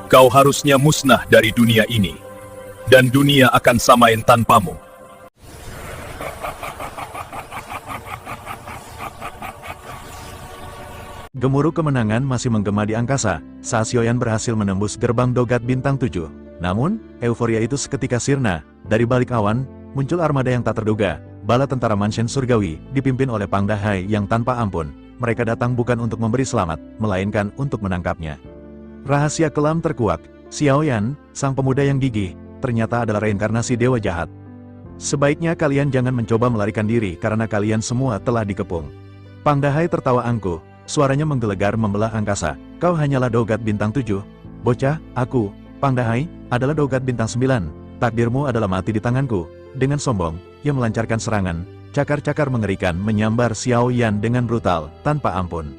Kau harusnya musnah dari dunia ini, dan dunia akan samain tanpamu. Gemuruh kemenangan masih menggema di angkasa, saat Xiaoyan berhasil menembus gerbang Dogat Bintang 7. Namun, euforia itu seketika sirna. Dari balik awan, muncul armada yang tak terduga, bala tentara Manshen Surgawi, dipimpin oleh Pang Dahai yang tanpa ampun. Mereka datang bukan untuk memberi selamat, melainkan untuk menangkapnya. Rahasia kelam terkuak, Xiaoyan, sang pemuda yang gigih, ternyata adalah reinkarnasi dewa jahat. Sebaiknya kalian jangan mencoba melarikan diri karena kalian semua telah dikepung. Pang Dahai tertawa angkuh, suaranya menggelegar membelah angkasa. Kau hanyalah Dogat Bintang 7. Bocah, aku, Pang Dahai, adalah Dogat Bintang 9. Takdirmu adalah mati di tanganku. Dengan sombong, ia melancarkan serangan. Cakar-cakar mengerikan menyambar Xiaoyan dengan brutal, tanpa ampun.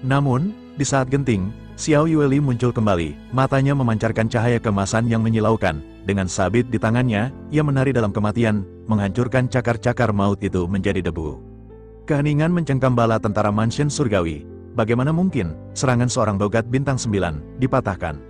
Namun, di saat genting, Xiao Yueli muncul kembali, matanya memancarkan cahaya kemasan yang menyilaukan. Dengan sabit di tangannya, ia menari dalam kematian, menghancurkan cakar-cakar maut itu menjadi debu. Keheningan mencengkam bala tentara Manshen Surgawi. Bagaimana mungkin, serangan seorang Dogat Bintang 9, dipatahkan?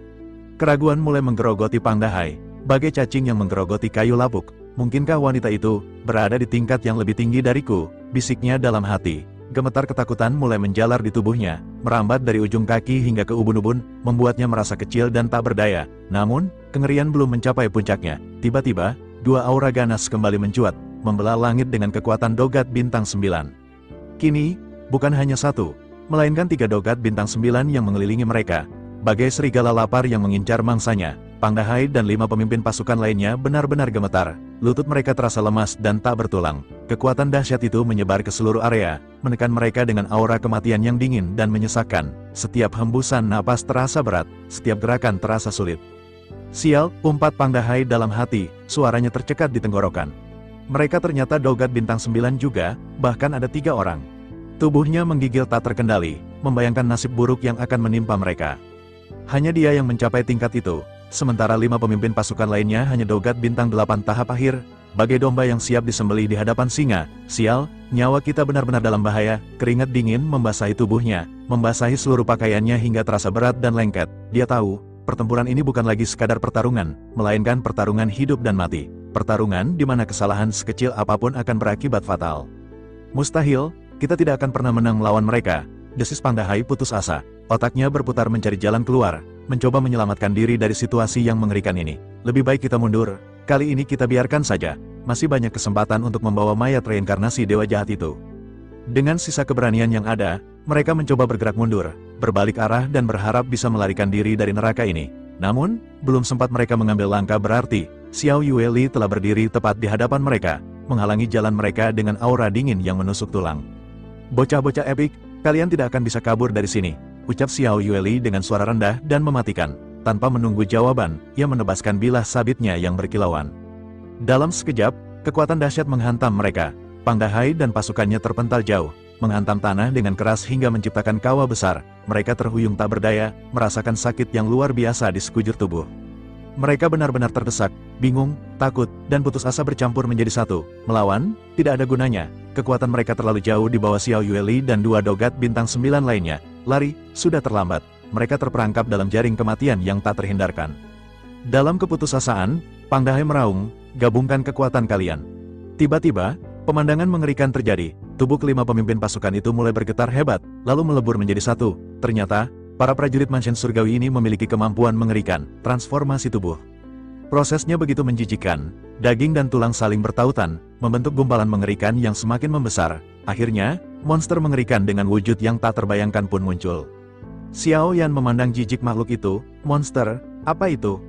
Keraguan mulai menggerogoti Pang Dahai, bagai cacing yang menggerogoti kayu lapuk. Mungkinkah wanita itu berada di tingkat yang lebih tinggi dariku? Bisiknya dalam hati. Gemetar ketakutan mulai menjalar di tubuhnya, merambat dari ujung kaki hingga ke ubun-ubun, membuatnya merasa kecil dan tak berdaya. Namun, kengerian belum mencapai puncaknya. Tiba-tiba, dua aura ganas kembali mencuat, membelah langit dengan kekuatan Dogat Bintang 9. Kini, bukan hanya satu, melainkan 3 Dogat Bintang 9 yang mengelilingi mereka. Bagai serigala lapar yang mengincar mangsanya, Pang Dahai dan 5 pemimpin pasukan lainnya benar-benar gemetar. Lutut mereka terasa lemas dan tak bertulang. Kekuatan dahsyat itu menyebar ke seluruh area, menekan mereka dengan aura kematian yang dingin dan menyesakkan. Setiap hembusan napas terasa berat, setiap gerakan terasa sulit. Sial, umpat Pang Dahai dalam hati, suaranya tercekat di tenggorokan. Mereka ternyata Dogat Bintang 9 juga, bahkan ada 3 orang. Tubuhnya menggigil tak terkendali, membayangkan nasib buruk yang akan menimpa mereka. Hanya dia yang mencapai tingkat itu. Sementara 5 pemimpin pasukan lainnya hanya Dogat Bintang 8 tahap akhir, bagai domba yang siap disembelih di hadapan singa. Sial, nyawa kita benar-benar dalam bahaya. Keringat dingin membasahi tubuhnya, membasahi seluruh pakaiannya hingga terasa berat dan lengket. Dia tahu, pertempuran ini bukan lagi sekadar pertarungan, melainkan pertarungan hidup dan mati. Pertarungan di mana kesalahan sekecil apapun akan berakibat fatal. Mustahil, kita tidak akan pernah menang melawan mereka. Desis Pang Dahai putus asa. Otaknya berputar mencari jalan keluar, mencoba menyelamatkan diri dari situasi yang mengerikan ini. Lebih baik kita mundur, kali ini kita biarkan saja. Masih banyak kesempatan untuk membawa mayat reinkarnasi dewa jahat itu. Dengan sisa keberanian yang ada, mereka mencoba bergerak mundur, berbalik arah dan berharap bisa melarikan diri dari neraka ini. Namun, belum sempat mereka mengambil langkah berarti, Xiao Yueli telah berdiri tepat di hadapan mereka, menghalangi jalan mereka dengan aura dingin yang menusuk tulang. Bocah-bocah epik, kalian tidak akan bisa kabur dari sini, ucap Xiao Yueli dengan suara rendah dan mematikan. Tanpa menunggu jawaban, ia menebaskan bilah sabitnya yang berkilauan. Dalam sekejap, kekuatan dahsyat menghantam mereka. Pang Dahai dan pasukannya terpental jauh, menghantam tanah dengan keras hingga menciptakan kawah besar. Mereka terhuyung tak berdaya, merasakan sakit yang luar biasa di sekujur tubuh. Mereka benar-benar terdesak, bingung, takut, dan putus asa bercampur menjadi satu. Melawan, tidak ada gunanya. Kekuatan mereka terlalu jauh di bawah Xiao Yueli dan 2 Dogat Bintang 9 lainnya. Lari, sudah terlambat. Mereka terperangkap dalam jaring kematian yang tak terhindarkan. Dalam keputusasaan, Pang Dahai meraung, gabungkan kekuatan kalian. Tiba-tiba, pemandangan mengerikan terjadi. Tubuh kelima pemimpin pasukan itu mulai bergetar hebat, lalu melebur menjadi satu. Ternyata, para prajurit Manshen Surgawi ini memiliki kemampuan mengerikan, transformasi tubuh. Prosesnya begitu menjijikkan, daging dan tulang saling bertautan, membentuk gumpalan mengerikan yang semakin membesar. Akhirnya, monster mengerikan dengan wujud yang tak terbayangkan pun muncul. Xiao Yan memandang jijik makhluk itu. Monster, apa itu?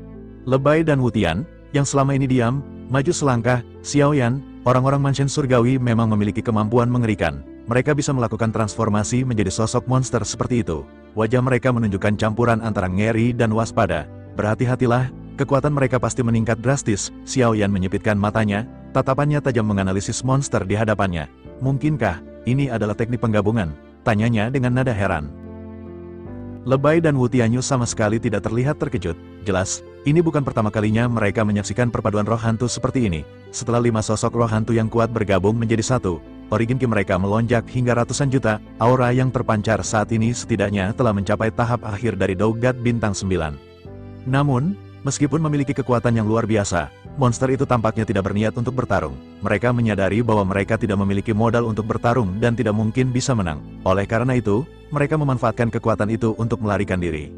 Lebay dan Wutian, yang selama ini diam, maju selangkah. Xiao Yan, orang-orang Manshen Surgawi memang memiliki kemampuan mengerikan. Mereka bisa melakukan transformasi menjadi sosok monster seperti itu. Wajah mereka menunjukkan campuran antara ngeri dan waspada. Berhati-hatilah, kekuatan mereka pasti meningkat drastis. Xiao Yan menyipitkan matanya, tatapannya tajam menganalisis monster di hadapannya. Mungkinkah ini adalah teknik penggabungan? Tanyanya dengan nada heran. Lebay dan Wutianyu sama sekali tidak terlihat terkejut. Jelas, ini bukan pertama kalinya mereka menyaksikan perpaduan roh hantu seperti ini. Setelah 5 sosok roh hantu yang kuat bergabung menjadi satu, origin ki mereka melonjak hingga ratusan juta. Aura yang terpancar saat ini setidaknya telah mencapai tahap akhir dari Dogat Bintang 9. Namun, meskipun memiliki kekuatan yang luar biasa, monster itu tampaknya tidak berniat untuk bertarung. Mereka menyadari bahwa mereka tidak memiliki modal untuk bertarung dan tidak mungkin bisa menang. Oleh karena itu, mereka memanfaatkan kekuatan itu untuk melarikan diri.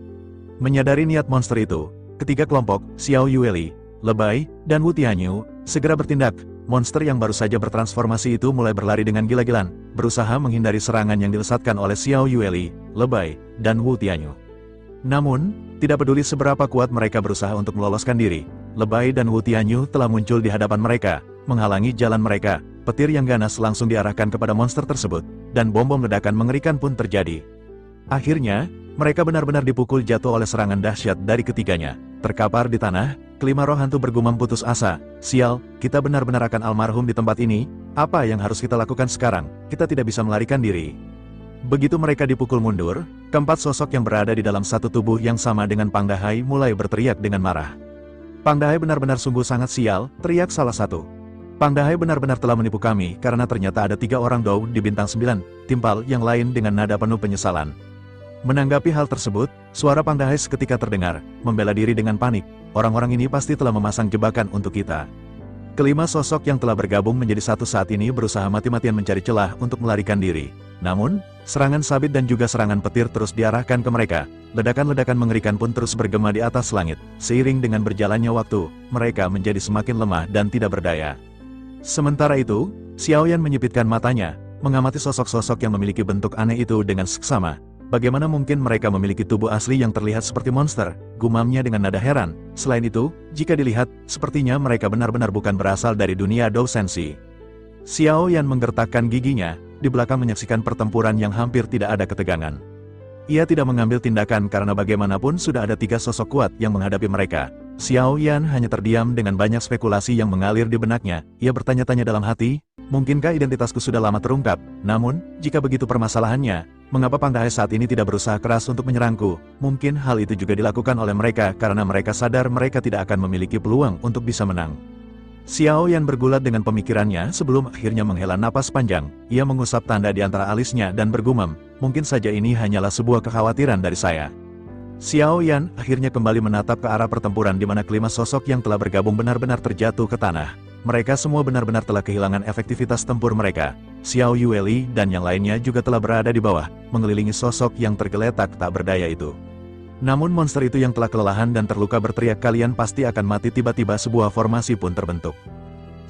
Menyadari niat monster itu, ketiga kelompok, Xiao Yueli, Lebay, dan Wu Tianyu, segera bertindak. Monster yang baru saja bertransformasi itu mulai berlari dengan gila-gilaan, berusaha menghindari serangan yang dilesatkan oleh Xiao Yueli, Lebay, dan Wu Tianyu. Namun, tidak peduli seberapa kuat mereka berusaha untuk meloloskan diri, Lebay dan Wu Tianyu telah muncul di hadapan mereka, menghalangi jalan mereka. Petir yang ganas langsung diarahkan kepada monster tersebut, dan bom-bom ledakan mengerikan pun terjadi. Akhirnya, mereka benar-benar dipukul jatuh oleh serangan dahsyat dari ketiganya. Terkapar di tanah, kelima roh hantu bergumam putus asa. Sial, kita benar-benar akan almarhum di tempat ini. Apa yang harus kita lakukan sekarang? Kita tidak bisa melarikan diri. Begitu mereka dipukul mundur, keempat sosok yang berada di dalam satu tubuh yang sama dengan Pang Dahai mulai berteriak dengan marah. Pang Dahai benar-benar sungguh sangat sial, teriak salah satu. Pang Dahai benar-benar telah menipu kami karena ternyata ada 3 orang Dou di bintang 9, timpal yang lain dengan nada penuh penyesalan. Menanggapi hal tersebut, suara Pang Dahai seketika terdengar, membela diri dengan panik. Orang-orang ini pasti telah memasang jebakan untuk kita. Kelima sosok yang telah bergabung menjadi satu saat ini berusaha mati-matian mencari celah untuk melarikan diri. Namun, serangan sabit dan juga serangan petir terus diarahkan ke mereka. Ledakan-ledakan mengerikan pun terus bergema di atas langit. Seiring dengan berjalannya waktu, mereka menjadi semakin lemah dan tidak berdaya. Sementara itu, Xiaoyan menyipitkan matanya, mengamati sosok-sosok yang memiliki bentuk aneh itu dengan seksama. Bagaimana mungkin mereka memiliki tubuh asli yang terlihat seperti monster, gumamnya dengan nada heran. Selain itu, jika dilihat, sepertinya mereka benar-benar bukan berasal dari dunia Dou Senshi. Xiaoyan menggertakkan giginya, di belakang menyaksikan pertempuran yang hampir tidak ada ketegangan. Ia tidak mengambil tindakan karena bagaimanapun sudah ada 3 sosok kuat yang menghadapi mereka. Xiaoyan hanya terdiam dengan banyak spekulasi yang mengalir di benaknya. Ia bertanya-tanya dalam hati, mungkinkah identitasku sudah lama terungkap? Namun, jika begitu permasalahannya, mengapa Pang Dahai saat ini tidak berusaha keras untuk menyerangku? Mungkin hal itu juga dilakukan oleh mereka karena mereka sadar mereka tidak akan memiliki peluang untuk bisa menang. Xiaoyan bergulat dengan pemikirannya sebelum akhirnya menghela napas panjang. Ia mengusap tanda di antara alisnya dan bergumam, mungkin saja ini hanyalah sebuah kekhawatiran dari saya. Xiaoyan akhirnya kembali menatap ke arah pertempuran di mana kelima sosok yang telah bergabung benar-benar terjatuh ke tanah. Mereka semua benar-benar telah kehilangan efektivitas tempur mereka. Xiao Yueli dan yang lainnya juga telah berada di bawah, mengelilingi sosok yang tergeletak tak berdaya itu. Namun monster itu yang telah kelelahan dan terluka berteriak, kalian pasti akan mati. Tiba-tiba sebuah formasi pun terbentuk.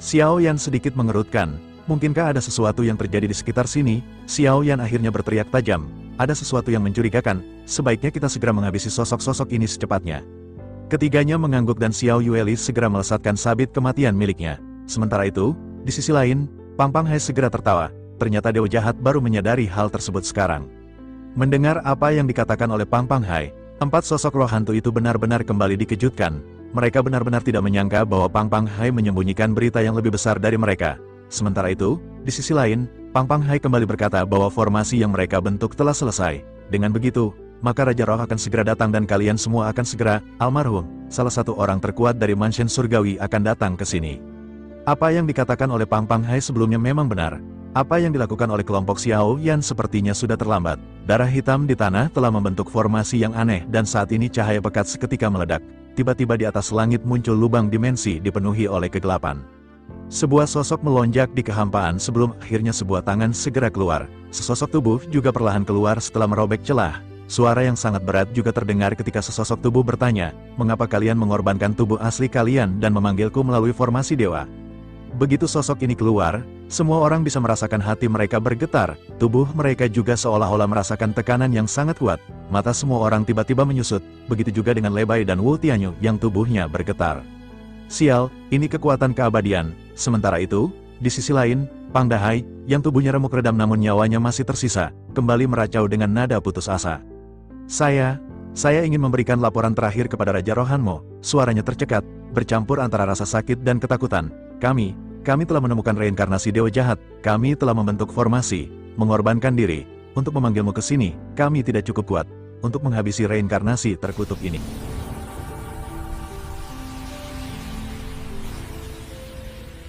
Xiaoyan sedikit mengerutkan, mungkinkah ada sesuatu yang terjadi di sekitar sini? Xiaoyan akhirnya berteriak tajam, ada sesuatu yang mencurigakan, sebaiknya kita segera menghabisi sosok-sosok ini secepatnya. Ketiganya mengangguk dan Xiao Yueli segera melesatkan sabit kematian miliknya. Sementara itu, di sisi lain, Pang Hai segera tertawa, ternyata Dewa Jahat baru menyadari hal tersebut sekarang. Mendengar apa yang dikatakan oleh Pang Hai, 4 sosok roh hantu itu benar-benar kembali dikejutkan. Mereka benar-benar tidak menyangka bahwa Pang Hai menyembunyikan berita yang lebih besar dari mereka. Sementara itu, di sisi lain, Pang Hai kembali berkata bahwa formasi yang mereka bentuk telah selesai. Dengan begitu, maka Raja Roh akan segera datang dan kalian semua akan segera, almarhum, salah satu orang terkuat dari Mansion Surgawi akan datang ke sini. Apa yang dikatakan oleh Pang Hai sebelumnya memang benar. Apa yang dilakukan oleh kelompok Xiao Yan sepertinya sudah terlambat. Darah hitam di tanah telah membentuk formasi yang aneh dan saat ini cahaya pekat seketika meledak. Tiba-tiba di atas langit muncul lubang dimensi dipenuhi oleh kegelapan. Sebuah sosok melonjak di kehampaan sebelum akhirnya sebuah tangan segera keluar. Sesosok tubuh juga perlahan keluar setelah merobek celah. Suara yang sangat berat juga terdengar ketika sesosok tubuh bertanya, mengapa kalian mengorbankan tubuh asli kalian dan memanggilku melalui formasi dewa? Begitu sosok ini keluar, semua orang bisa merasakan hati mereka bergetar, tubuh mereka juga seolah-olah merasakan tekanan yang sangat kuat, mata semua orang tiba-tiba menyusut, begitu juga dengan Lebay dan Wu Tianyu yang tubuhnya bergetar. Sial, ini kekuatan keabadian. Sementara itu, di sisi lain, Pang Dahai, yang tubuhnya remuk redam namun nyawanya masih tersisa, kembali meracau dengan nada putus asa. Saya ingin memberikan laporan terakhir kepada Raja Rohanmo. Suaranya tercekat, bercampur antara rasa sakit dan ketakutan. Kami telah menemukan reinkarnasi Dewa Jahat. Kami telah membentuk formasi, mengorbankan diri. Untuk memanggilmu ke sini, kami tidak cukup kuat untuk menghabisi reinkarnasi terkutuk ini.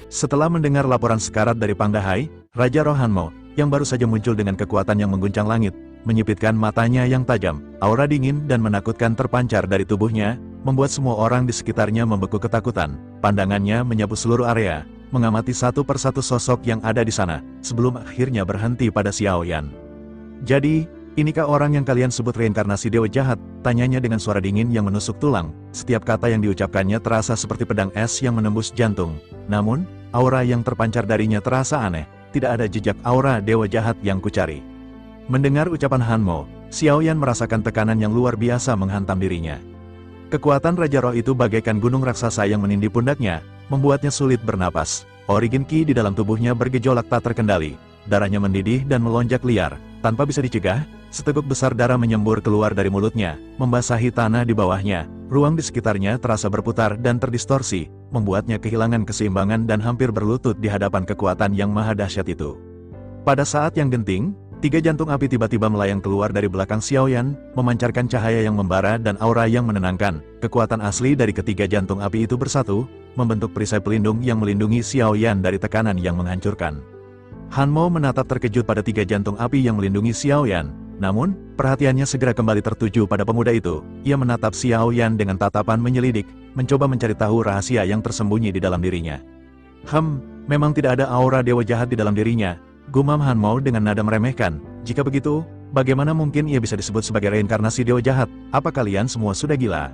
Setelah mendengar laporan sekarat dari Pang Dahai, Raja Rohanmo, yang baru saja muncul dengan kekuatan yang mengguncang langit, menyipitkan matanya yang tajam, aura dingin dan menakutkan terpancar dari tubuhnya, membuat semua orang di sekitarnya membeku ketakutan. Pandangannya menyapu seluruh area, mengamati satu persatu sosok yang ada di sana, sebelum akhirnya berhenti pada Xiaoyan. "Jadi, inikah orang yang kalian sebut reinkarnasi dewa jahat?" tanyanya dengan suara dingin yang menusuk tulang. Setiap kata yang diucapkannya terasa seperti pedang es yang menembus jantung. Namun, aura yang terpancar darinya terasa aneh. Tidak ada jejak aura dewa jahat yang kucari. Mendengar ucapan Hanmo, Xiaoyan merasakan tekanan yang luar biasa menghantam dirinya. Kekuatan Raja Roh itu bagaikan gunung raksasa yang menindih pundaknya, membuatnya sulit bernapas. Origin Qi di dalam tubuhnya bergejolak tak terkendali. Darahnya mendidih dan melonjak liar. Tanpa bisa dicegah, seteguk besar darah menyembur keluar dari mulutnya, membasahi tanah di bawahnya. Ruang di sekitarnya terasa berputar dan terdistorsi, membuatnya kehilangan keseimbangan dan hampir berlutut di hadapan kekuatan yang maha dahsyat itu. Pada saat yang genting, 3 jantung api tiba-tiba melayang keluar dari belakang Xiaoyan, memancarkan cahaya yang membara dan aura yang menenangkan. Kekuatan asli dari ketiga jantung api itu bersatu, membentuk perisai pelindung yang melindungi Xiaoyan dari tekanan yang menghancurkan. Hanmo menatap terkejut pada 3 jantung api yang melindungi Xiaoyan. Namun, perhatiannya segera kembali tertuju pada pemuda itu. Ia menatap Xiaoyan dengan tatapan menyelidik, mencoba mencari tahu rahasia yang tersembunyi di dalam dirinya. Memang tidak ada aura dewa jahat di dalam dirinya, gumam Hanmo dengan nada meremehkan. Jika begitu, bagaimana mungkin ia bisa disebut sebagai reinkarnasi dewa jahat? Apa kalian semua sudah gila?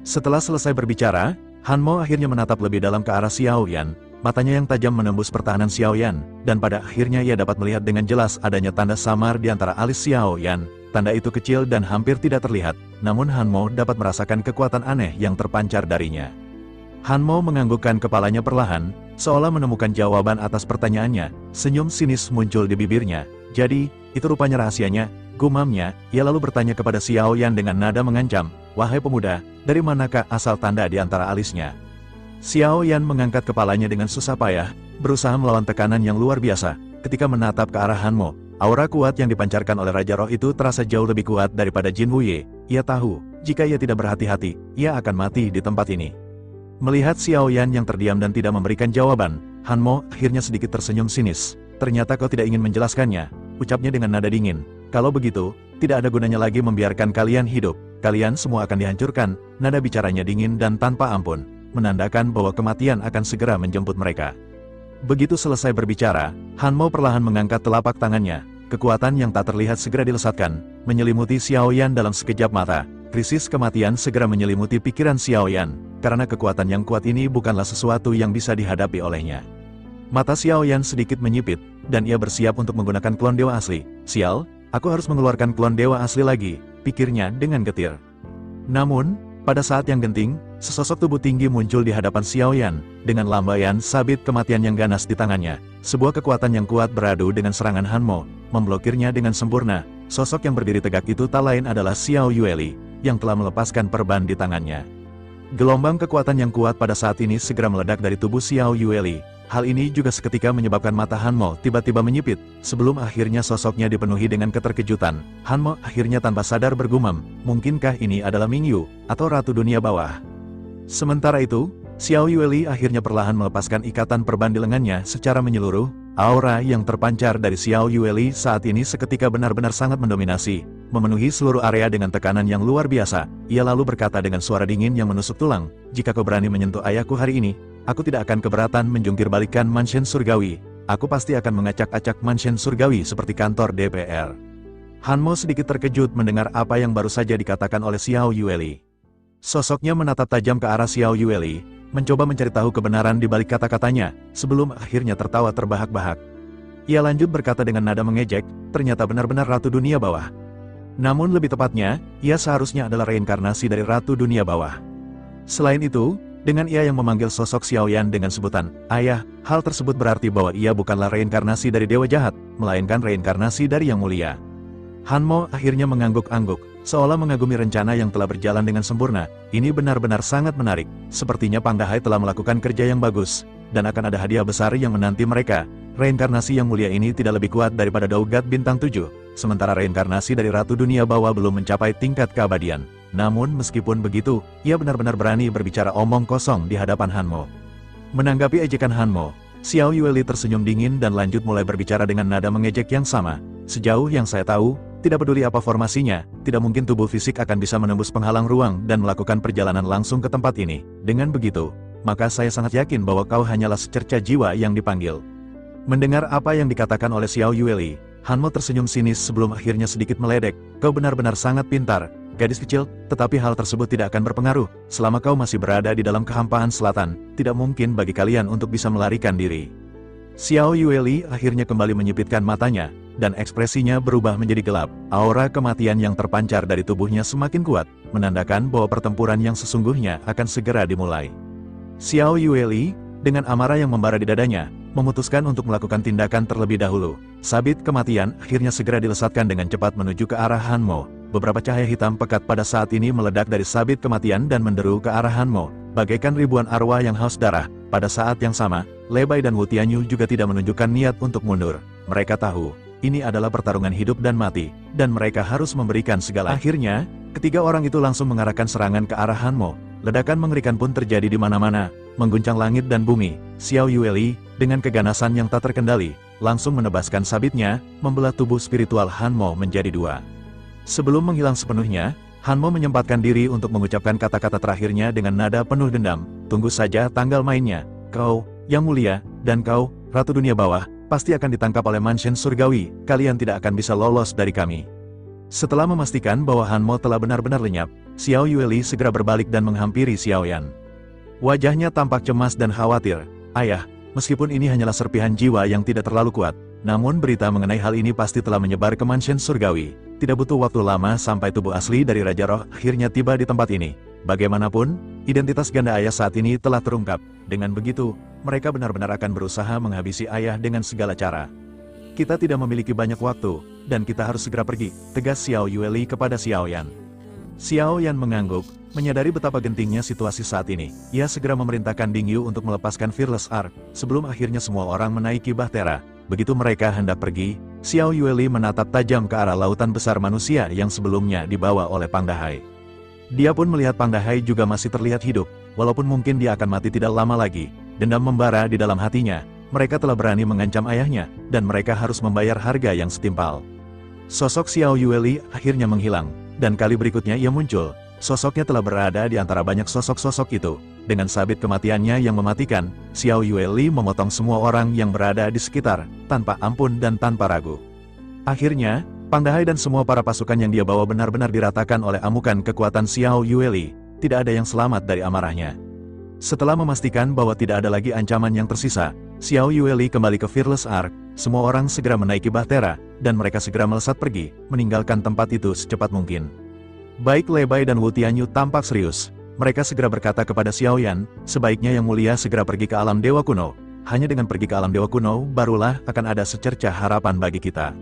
Setelah selesai berbicara, Hanmo akhirnya menatap lebih dalam ke arah Xiaoyan. Matanya yang tajam menembus pertahanan Xiaoyan, dan pada akhirnya ia dapat melihat dengan jelas adanya tanda samar di antara alis Xiaoyan. Tanda itu kecil dan hampir tidak terlihat, namun Hanmo dapat merasakan kekuatan aneh yang terpancar darinya. Hanmo menganggukkan kepalanya perlahan, seolah menemukan jawaban atas pertanyaannya. Senyum sinis muncul di bibirnya. "Jadi, itu rupanya rahasianya," gumamnya. Ia lalu bertanya kepada Xiaoyan dengan nada mengancam, "Wahai pemuda, dari manakah asal tanda di antara alisnya?" Xiaoyan mengangkat kepalanya dengan susah payah, berusaha melawan tekanan yang luar biasa. Ketika menatap ke arah Hanmo, aura kuat yang dipancarkan oleh Raja Roh itu terasa jauh lebih kuat daripada Jin Wuye. Ia tahu, jika ia tidak berhati-hati, ia akan mati di tempat ini. Melihat Xiaoyan yang terdiam dan tidak memberikan jawaban, Hanmo akhirnya sedikit tersenyum sinis. "Ternyata kau tidak ingin menjelaskannya," ucapnya dengan nada dingin. "Kalau begitu, tidak ada gunanya lagi membiarkan kalian hidup. Kalian semua akan dihancurkan." Nada bicaranya dingin dan tanpa ampun, menandakan bahwa kematian akan segera menjemput mereka. Begitu selesai berbicara, Hanmo perlahan mengangkat telapak tangannya. Kekuatan yang tak terlihat segera dilesatkan, menyelimuti Xiaoyan dalam sekejap mata. Krisis kematian segera menyelimuti pikiran Xiaoyan, karena kekuatan yang kuat ini bukanlah sesuatu yang bisa dihadapi olehnya. Mata Xiaoyan sedikit menyipit, dan ia bersiap untuk menggunakan klon dewa asli. "Sial, aku harus mengeluarkan klon dewa asli lagi," pikirnya dengan getir. Namun, pada saat yang genting, sesosok tubuh tinggi muncul di hadapan Xiaoyan, dengan lambaian sabit kematian yang ganas di tangannya. Sebuah kekuatan yang kuat beradu dengan serangan Hanmo, memblokirnya dengan sempurna. Sosok yang berdiri tegak itu tak lain adalah Xiao Yueli, yang telah melepaskan perban di tangannya. Gelombang kekuatan yang kuat pada saat ini segera meledak dari tubuh Xiao Yueli. Hal ini juga seketika menyebabkan mata Hanmo tiba-tiba menyipit, sebelum akhirnya sosoknya dipenuhi dengan keterkejutan. Hanmo akhirnya tanpa sadar bergumam, "Mungkinkah ini adalah Mingyu, atau Ratu Dunia Bawah?" Sementara itu, Xiao Yueli akhirnya perlahan melepaskan ikatan perban di lengannya secara menyeluruh. Aura yang terpancar dari Xiao Yueli saat ini seketika benar-benar sangat mendominasi, memenuhi seluruh area dengan tekanan yang luar biasa. Ia lalu berkata dengan suara dingin yang menusuk tulang, "Jika kau berani menyentuh ayahku hari ini, aku tidak akan keberatan menjungkir balikan mansion surgawi. Aku pasti akan mengacak-acak mansion surgawi seperti kantor DPR." Hanmo sedikit terkejut mendengar apa yang baru saja dikatakan oleh Xiao Yueli. Sosoknya menatap tajam ke arah Xiao Yueli, mencoba mencari tahu kebenaran di balik kata-katanya, sebelum akhirnya tertawa terbahak-bahak. Ia lanjut berkata dengan nada mengejek, "Ternyata benar-benar Ratu Dunia Bawah. Namun lebih tepatnya, ia seharusnya adalah reinkarnasi dari Ratu Dunia Bawah." Selain itu, dengan ia yang memanggil sosok Xiaoyan dengan sebutan "Ayah", hal tersebut berarti bahwa ia bukanlah reinkarnasi dari dewa jahat, melainkan reinkarnasi dari Yang Mulia. Hanmo akhirnya mengangguk-angguk, seolah mengagumi rencana yang telah berjalan dengan sempurna. Ini benar-benar sangat menarik. Sepertinya Panggahai telah melakukan kerja yang bagus, dan akan ada hadiah besar yang menanti mereka. Reinkarnasi Yang Mulia ini tidak lebih kuat daripada Daugat Bintang 7, sementara reinkarnasi dari Ratu Dunia Bawah belum mencapai tingkat keabadian. Namun meskipun begitu, ia benar-benar berani berbicara omong kosong di hadapan Hanmo. Menanggapi ejekan Hanmo, Xiao Yueli tersenyum dingin dan lanjut mulai berbicara dengan nada mengejek yang sama. "Sejauh yang saya tahu, Tidak peduli apa formasinya, tidak mungkin tubuh fisik akan bisa menembus penghalang ruang dan melakukan perjalanan langsung ke tempat ini. Dengan begitu, maka saya sangat yakin bahwa kau hanyalah secerca jiwa yang dipanggil. Mendengar apa yang dikatakan oleh Xiao Yueli, Hanmo tersenyum sinis sebelum akhirnya sedikit meledek. Kau benar-benar sangat pintar, gadis kecil, tetapi hal tersebut tidak akan berpengaruh. Selama kau masih berada di dalam kehampaan selatan, tidak mungkin bagi kalian untuk bisa melarikan diri. Xiao Yueli akhirnya kembali menyipitkan matanya, dan ekspresinya berubah menjadi gelap. Aura kematian yang terpancar dari tubuhnya semakin kuat, menandakan bahwa pertempuran yang sesungguhnya akan segera dimulai. Xiao Yueli, dengan amarah yang membara di dadanya, memutuskan untuk melakukan tindakan terlebih dahulu. Sabit kematian akhirnya segera dilesatkan dengan cepat menuju ke arah Hanmo. Beberapa cahaya hitam pekat pada saat ini meledak dari sabit kematian dan menderu ke arah Hanmo, bagaikan ribuan arwah yang haus darah. Pada saat yang sama, Lei Bai dan Wu Tianyu juga tidak menunjukkan niat untuk mundur. Mereka tahu, ini adalah pertarungan hidup dan mati, dan mereka harus memberikan segala. Akhirnya, ketiga orang itu langsung mengarahkan serangan ke arah Hanmo. Ledakan mengerikan pun terjadi di mana-mana, mengguncang langit dan bumi. Xiao Yueli, dengan keganasan yang tak terkendali, langsung menebaskan sabitnya, membelah tubuh spiritual Hanmo menjadi dua. Sebelum menghilang sepenuhnya, Hanmo menyempatkan diri untuk mengucapkan kata-kata terakhirnya dengan nada penuh dendam. Tunggu saja tanggal mainnya. Kau, Yang Mulia, dan kau, Ratu Dunia Bawah, pasti akan ditangkap oleh Mansion Surgawi. Kalian tidak akan bisa lolos dari kami. Setelah memastikan bahwa Hanmo telah benar-benar lenyap, Xiao Yueli segera berbalik dan menghampiri Xiao Yan. Wajahnya tampak cemas dan khawatir. Ayah, meskipun ini hanyalah serpihan jiwa yang tidak terlalu kuat, namun berita mengenai hal ini pasti telah menyebar ke Mansion Surgawi. Tidak butuh waktu lama sampai tubuh asli dari Raja Roh akhirnya tiba di tempat ini. Bagaimanapun, identitas ganda ayah saat ini telah terungkap. Dengan begitu, mereka benar-benar akan berusaha menghabisi ayah dengan segala cara. Kita tidak memiliki banyak waktu, dan kita harus segera pergi, tegas Xiao Yueli kepada Xiao Yan. Xiao Yan mengangguk, menyadari betapa gentingnya situasi saat ini. Ia segera memerintahkan Ding Yu untuk melepaskan Fearless Arc, sebelum akhirnya semua orang menaiki bahtera. Begitu mereka hendak pergi, Xiao Yueli menatap tajam ke arah lautan besar manusia yang sebelumnya dibawa oleh Pang Dahai. Dia pun melihat Pang Dahai juga masih terlihat hidup, walaupun mungkin dia akan mati tidak lama lagi. Dendam membara di dalam hatinya. Mereka telah berani mengancam ayahnya, dan mereka harus membayar harga yang setimpal. Sosok Xiao Yueli akhirnya menghilang, dan kali berikutnya ia muncul. Sosoknya telah berada di antara banyak sosok-sosok itu. Dengan sabit kematiannya yang mematikan, Xiao Yueli memotong semua orang yang berada di sekitar, tanpa ampun dan tanpa ragu. Akhirnya, Pang Dahai dan semua para pasukan yang dia bawa benar-benar diratakan oleh amukan kekuatan Xiao Yueli. Tidak ada yang selamat dari amarahnya. Setelah memastikan bahwa tidak ada lagi ancaman yang tersisa, Xiao Yueli kembali ke Fearless Arc. Semua orang segera menaiki bahtera, dan mereka segera melesat pergi, meninggalkan tempat itu secepat mungkin. Baik Lei Bai dan Wu Tianyu tampak serius. Mereka segera berkata kepada Xiao Yan, sebaiknya Yang Mulia segera pergi ke alam Dewa Kuno. Hanya dengan pergi ke alam Dewa Kuno, barulah akan ada secercah harapan bagi kita.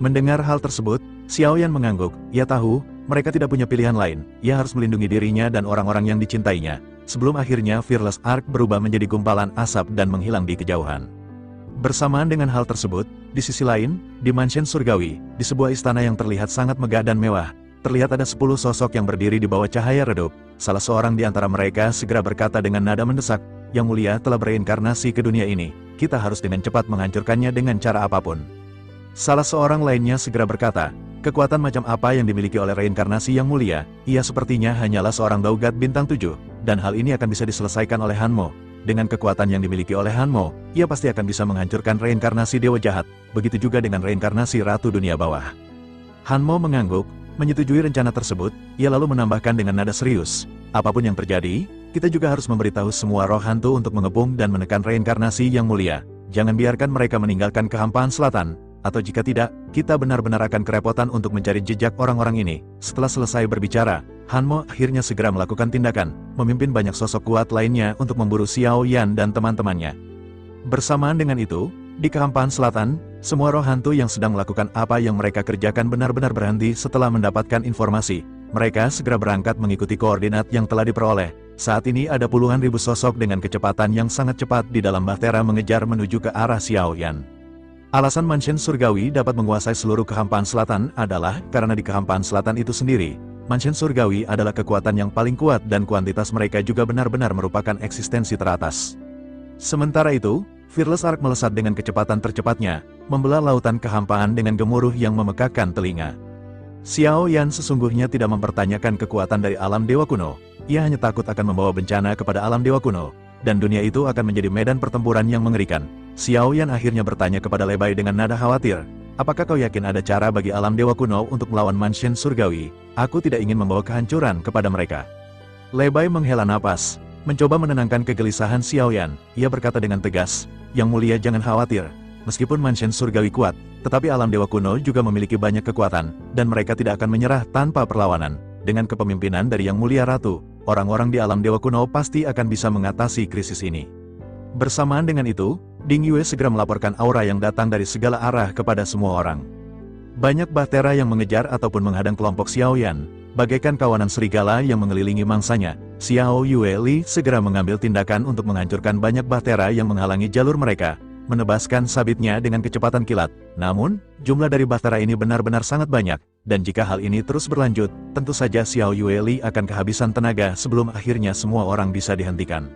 Mendengar hal tersebut, Xiao Yan mengangguk. Ia tahu, mereka tidak punya pilihan lain. Ia harus melindungi dirinya dan orang-orang yang dicintainya. Sebelum akhirnya Fearless Arc berubah menjadi gumpalan asap dan menghilang di kejauhan. Bersamaan dengan hal tersebut, di sisi lain, di Mansion Surgawi, di sebuah istana yang terlihat sangat megah dan mewah, terlihat ada 10 sosok yang berdiri di bawah cahaya redup. Salah seorang di antara mereka segera berkata dengan nada mendesak, Yang Mulia telah bereinkarnasi ke dunia ini. Kita harus dengan cepat menghancurkannya dengan cara apapun. Salah seorang lainnya segera berkata, kekuatan macam apa yang dimiliki oleh reinkarnasi Yang Mulia? Ia sepertinya hanyalah seorang Daugat bintang 7, dan hal ini akan bisa diselesaikan oleh Hanmo. Dengan kekuatan yang dimiliki oleh Hanmo, ia pasti akan bisa menghancurkan reinkarnasi Dewa Jahat. Begitu juga dengan reinkarnasi Ratu Dunia Bawah. Hanmo mengangguk, menyetujui rencana tersebut. Ia lalu menambahkan dengan nada serius, apapun yang terjadi, kita juga harus memberitahu semua roh hantu untuk mengepung dan menekan reinkarnasi Yang Mulia. Jangan biarkan mereka meninggalkan kehampaan selatan, atau jika tidak, kita benar-benar akan kerepotan untuk mencari jejak orang-orang ini. Setelah selesai berbicara, Hanmo akhirnya segera melakukan tindakan, memimpin banyak sosok kuat lainnya untuk memburu Xiao Yan dan teman-temannya. Bersamaan dengan itu, di kehampaan selatan, semua roh hantu yang sedang melakukan apa yang mereka kerjakan benar-benar berhenti setelah mendapatkan informasi. Mereka segera berangkat mengikuti koordinat yang telah diperoleh. Saat ini ada puluhan ribu sosok dengan kecepatan yang sangat cepat di dalam bahtera mengejar menuju ke arah Xiao Yan. Alasan Mansion Surgawi dapat menguasai seluruh kehampaan selatan adalah karena di kehampaan selatan itu sendiri, Mansion Surgawi adalah kekuatan yang paling kuat dan kuantitas mereka juga benar-benar merupakan eksistensi teratas. Sementara itu, Fearless Arc melesat dengan kecepatan tercepatnya, membelah lautan kehampaan dengan gemuruh yang memekakkan telinga. Xiao Yan sesungguhnya tidak mempertanyakan kekuatan dari alam dewa kuno. Ia hanya takut akan membawa bencana kepada alam dewa kuno, dan dunia itu akan menjadi medan pertempuran yang mengerikan. Xiao Yan akhirnya bertanya kepada Lei Bai dengan nada khawatir, apakah kau yakin ada cara bagi alam dewa kuno untuk melawan mansion surgawi? Aku tidak ingin membawa kehancuran kepada mereka. Lei Bai menghela napas, mencoba menenangkan kegelisahan Xiao Yan. Ia berkata dengan tegas, Yang Mulia jangan khawatir. Meskipun mansion surgawi kuat, tetapi alam dewa kuno juga memiliki banyak kekuatan, dan mereka tidak akan menyerah tanpa perlawanan. Dengan kepemimpinan dari Yang Mulia Ratu, orang-orang di alam dewa kuno pasti akan bisa mengatasi krisis ini. Bersamaan dengan itu, Ding Yue segera melaporkan aura yang datang dari segala arah kepada semua orang. Banyak bahtera yang mengejar ataupun menghadang kelompok Xiao Yan, bagaikan kawanan serigala yang mengelilingi mangsanya. Xiao Yue Li segera mengambil tindakan untuk menghancurkan banyak bahtera yang menghalangi jalur mereka, menebaskan sabitnya dengan kecepatan kilat. Namun, jumlah dari bahtera ini benar-benar sangat banyak, dan jika hal ini terus berlanjut, tentu saja Xiao Yue Li akan kehabisan tenaga sebelum akhirnya semua orang bisa dihentikan.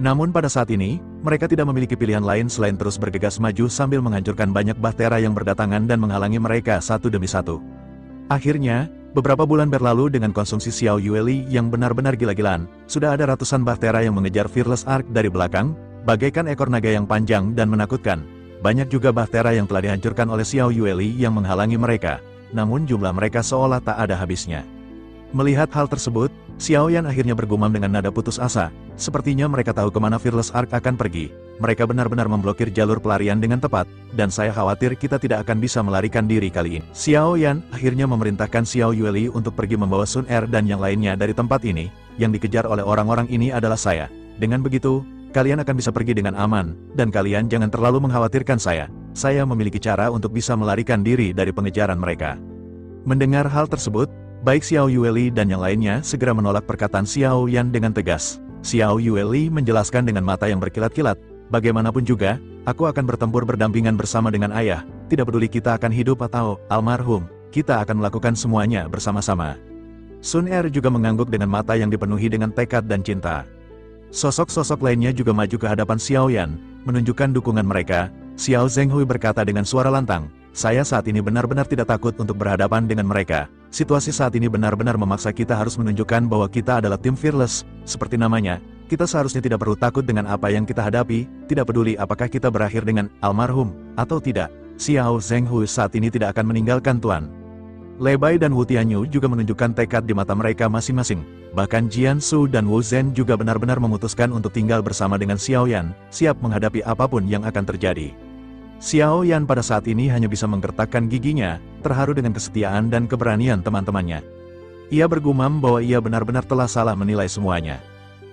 Namun pada saat ini, mereka tidak memiliki pilihan lain selain terus bergegas maju sambil menghancurkan banyak bahtera yang berdatangan dan menghalangi mereka satu demi satu. Akhirnya, beberapa bulan berlalu dengan konsumsi Xiao Yue Li yang benar-benar gila-gilaan, sudah ada ratusan bahtera yang mengejar Fearless Ark dari belakang, bagaikan ekor naga yang panjang dan menakutkan. Banyak juga bahtera yang telah dihancurkan oleh Xiao Yue Li yang menghalangi mereka, namun jumlah mereka seolah tak ada habisnya. Melihat hal tersebut, Xiao Yan akhirnya bergumam dengan nada putus asa. Sepertinya mereka tahu kemana Fearless Ark akan pergi. Mereka benar-benar memblokir jalur pelarian dengan tepat, dan saya khawatir kita tidak akan bisa melarikan diri kali ini. Xiao Yan akhirnya memerintahkan Xiao Yue Li untuk pergi membawa Sun Er dan yang lainnya dari tempat ini. Yang dikejar oleh orang-orang ini adalah saya. Dengan begitu, kalian akan bisa pergi dengan aman, dan kalian jangan terlalu mengkhawatirkan saya. Saya memiliki cara untuk bisa melarikan diri dari pengejaran mereka. Mendengar hal tersebut, baik Xiao Yue Li dan yang lainnya segera menolak perkataan Xiao Yan dengan tegas. Xiao Yue Li menjelaskan dengan mata yang berkilat-kilat, bagaimanapun juga, aku akan bertempur berdampingan bersama dengan ayah, tidak peduli kita akan hidup atau almarhum, kita akan melakukan semuanya bersama-sama. Sun Er juga mengangguk dengan mata yang dipenuhi dengan tekad dan cinta. Sosok-sosok lainnya juga maju ke hadapan Xiao Yan, menunjukkan dukungan mereka. Xiao Zhenghui berkata dengan suara lantang, saya saat ini benar-benar tidak takut untuk berhadapan dengan mereka. Situasi saat ini benar-benar memaksa kita harus menunjukkan bahwa kita adalah tim Fearless. Seperti namanya, kita seharusnya tidak perlu takut dengan apa yang kita hadapi, tidak peduli apakah kita berakhir dengan almarhum atau tidak. Xiao Zhenghui saat ini tidak akan meninggalkan Tuan. Lei Bai dan Wu Tianyu juga menunjukkan tekad di mata mereka masing-masing. Bahkan Jian Su dan Wu Zhen juga benar-benar memutuskan untuk tinggal bersama dengan Xiao Yan, siap menghadapi apapun yang akan terjadi. Xiao Yan pada saat ini hanya bisa menggertakkan giginya, terharu dengan kesetiaan dan keberanian teman-temannya. Ia bergumam bahwa ia benar-benar telah salah menilai semuanya.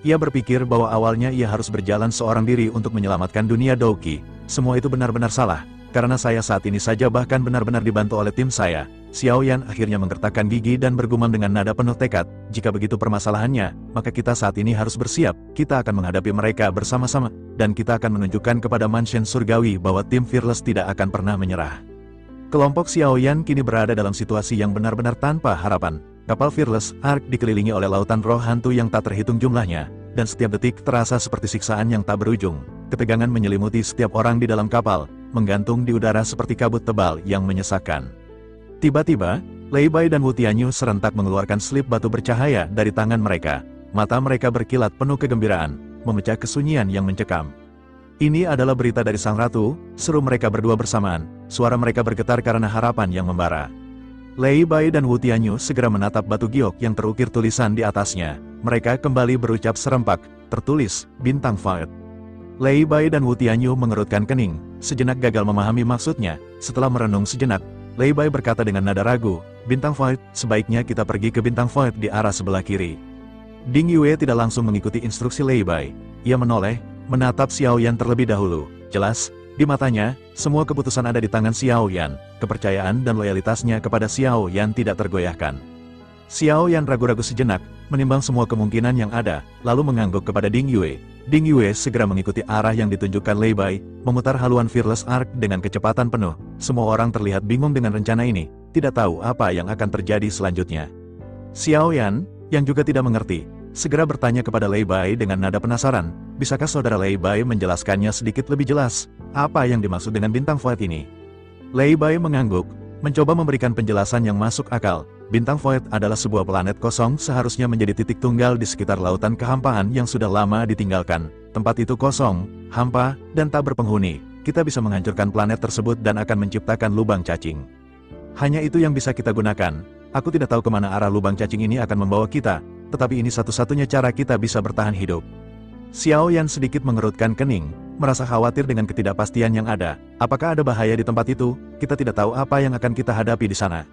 Ia berpikir bahwa awalnya ia harus berjalan seorang diri untuk menyelamatkan dunia Douki. Semua itu benar-benar salah, karena saya saat ini saja bahkan benar-benar dibantu oleh tim saya. Xiao Yan akhirnya menggertakkan gigi dan bergumam dengan nada penuh tekad, jika begitu permasalahannya, maka kita saat ini harus bersiap, kita akan menghadapi mereka bersama-sama, dan kita akan menunjukkan kepada mansion surgawi bahwa tim Fearless tidak akan pernah menyerah. Kelompok Xiao Yan kini berada dalam situasi yang benar-benar tanpa harapan. Kapal Fearless Ark dikelilingi oleh lautan roh hantu yang tak terhitung jumlahnya, dan setiap detik terasa seperti siksaan yang tak berujung. Ketegangan menyelimuti setiap orang di dalam kapal, menggantung di udara seperti kabut tebal yang menyesakkan. Tiba-tiba, Lei Bai dan Wu Tianyu serentak mengeluarkan selip batu bercahaya dari tangan mereka. Mata mereka berkilat penuh kegembiraan, memecah kesunyian yang mencekam. Ini adalah berita dari Sang Ratu, seru mereka berdua bersamaan. Suara mereka bergetar karena harapan yang membara. Lei Bai dan Wu Tianyu segera menatap batu giok yang terukir tulisan di atasnya. Mereka kembali berucap serempak, tertulis, Bintang Fight. Lei Bai dan Wu Tianyu mengerutkan kening, sejenak gagal memahami maksudnya. Setelah merenung sejenak, Lei Bai berkata dengan nada ragu, Bintang Void, sebaiknya kita pergi ke Bintang Void di arah sebelah kiri. Ding Yue tidak langsung mengikuti instruksi Lei Bai. Ia menoleh, menatap Xiao Yan terlebih dahulu. Jelas, di matanya, semua keputusan ada di tangan Xiao Yan. Kepercayaan dan loyalitasnya kepada Xiao Yan tidak tergoyahkan. Xiao Yan ragu-ragu sejenak, menimbang semua kemungkinan yang ada, lalu mengangguk kepada Ding Yue. Ding Yue segera mengikuti arah yang ditunjukkan Lei Bai, memutar haluan Fearless Ark dengan kecepatan penuh. Semua orang terlihat bingung dengan rencana ini, tidak tahu apa yang akan terjadi selanjutnya. Xiao Yan, yang juga tidak mengerti, segera bertanya kepada Lei Bai dengan nada penasaran, bisakah saudara Lei Bai menjelaskannya sedikit lebih jelas, apa yang dimaksud dengan Bintang Void ini? Lei Bai mengangguk, mencoba memberikan penjelasan yang masuk akal. Bintang Void adalah sebuah planet kosong, seharusnya menjadi titik tunggal di sekitar lautan kehampaan yang sudah lama ditinggalkan. Tempat itu kosong, hampa, dan tak berpenghuni. Kita bisa menghancurkan planet tersebut dan akan menciptakan lubang cacing. Hanya itu yang bisa kita gunakan. Aku tidak tahu kemana arah lubang cacing ini akan membawa kita, tetapi ini satu-satunya cara kita bisa bertahan hidup. Xiao Yan sedikit mengerutkan kening, merasa khawatir dengan ketidakpastian yang ada. Apakah ada bahaya di tempat itu? Kita tidak tahu apa yang akan kita hadapi di sana.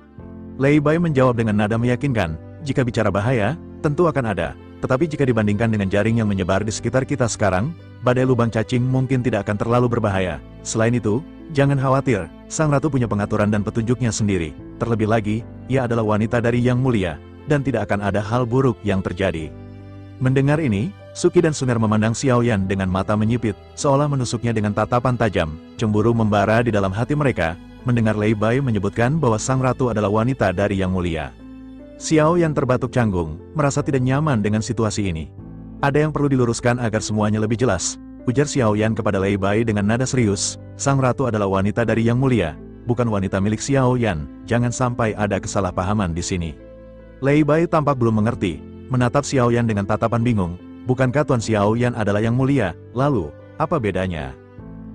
Lei Bai menjawab dengan nada meyakinkan, jika bicara bahaya, tentu akan ada. Tetapi jika dibandingkan dengan jaring yang menyebar di sekitar kita sekarang, badai lubang cacing mungkin tidak akan terlalu berbahaya. Selain itu, jangan khawatir, Sang Ratu punya pengaturan dan petunjuknya sendiri. Terlebih lagi, ia adalah wanita dari Yang Mulia, dan tidak akan ada hal buruk yang terjadi. Mendengar ini, Suki dan Suner memandang Xiao Yan dengan mata menyipit, seolah menusuknya dengan tatapan tajam. Cemburu membara di dalam hati mereka, mendengar Lei Bai menyebutkan bahwa Sang Ratu adalah wanita dari Yang Mulia. Xiao Yan terbatuk canggung, merasa tidak nyaman dengan situasi ini. Ada yang perlu diluruskan agar semuanya lebih jelas, ujar Xiao Yan kepada Lei Bai dengan nada serius. Sang Ratu adalah wanita dari Yang Mulia, bukan wanita milik Xiao Yan. Jangan sampai ada kesalahpahaman di sini. Lei Bai tampak belum mengerti, menatap Xiao Yan dengan tatapan bingung. Bukankah Tuan Xiao Yan adalah Yang Mulia? Lalu, apa bedanya?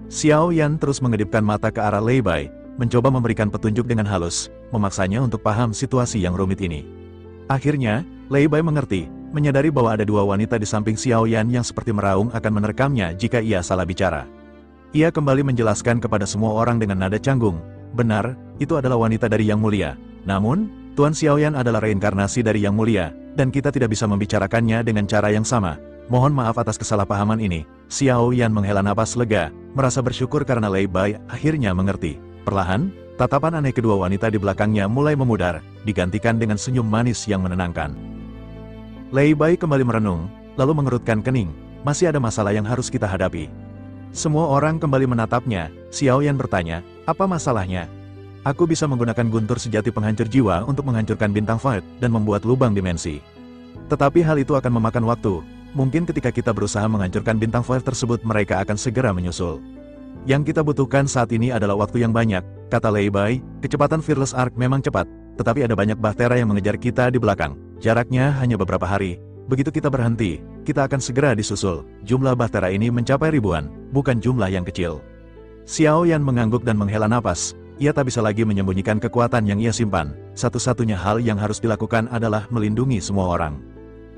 Xiao Yan terus mengedipkan mata ke arah Lei Bai, mencoba memberikan petunjuk dengan halus, memaksanya untuk paham situasi yang rumit ini. Akhirnya, Lei Bai mengerti, menyadari bahwa ada dua wanita di samping Xiao Yan yang seperti meraung akan menerkamnya jika ia salah bicara. Ia kembali menjelaskan kepada semua orang dengan nada canggung, benar, itu adalah wanita dari Yang Mulia. Namun, Tuan Xiao Yan adalah reinkarnasi dari Yang Mulia, dan kita tidak bisa membicarakannya dengan cara yang sama. Mohon maaf atas kesalahpahaman ini. Xiao Yan menghela napas lega, merasa bersyukur karena Lei Bai akhirnya mengerti. Perlahan, tatapan aneh kedua wanita di belakangnya mulai memudar, digantikan dengan senyum manis yang menenangkan. Lei Bai kembali merenung, lalu mengerutkan kening. Masih ada masalah yang harus kita hadapi. Semua orang kembali menatapnya. Xiao Yan bertanya, apa masalahnya? Aku bisa menggunakan guntur sejati penghancur jiwa untuk menghancurkan bintang Void dan membuat lubang dimensi. Tetapi hal itu akan memakan waktu. Mungkin ketika kita berusaha menghancurkan bintang Void tersebut mereka akan segera menyusul. Yang kita butuhkan saat ini adalah waktu yang banyak, kata Lei Bai. Kecepatan Fearless Arc memang cepat, tetapi ada banyak bahtera yang mengejar kita di belakang. Jaraknya hanya beberapa hari. Begitu kita berhenti, kita akan segera disusul. Jumlah bahtera ini mencapai ribuan, bukan jumlah yang kecil. Xiao Yan mengangguk dan menghela napas. Ia tak bisa lagi menyembunyikan kekuatan yang ia simpan. Satu-satunya hal yang harus dilakukan adalah melindungi semua orang.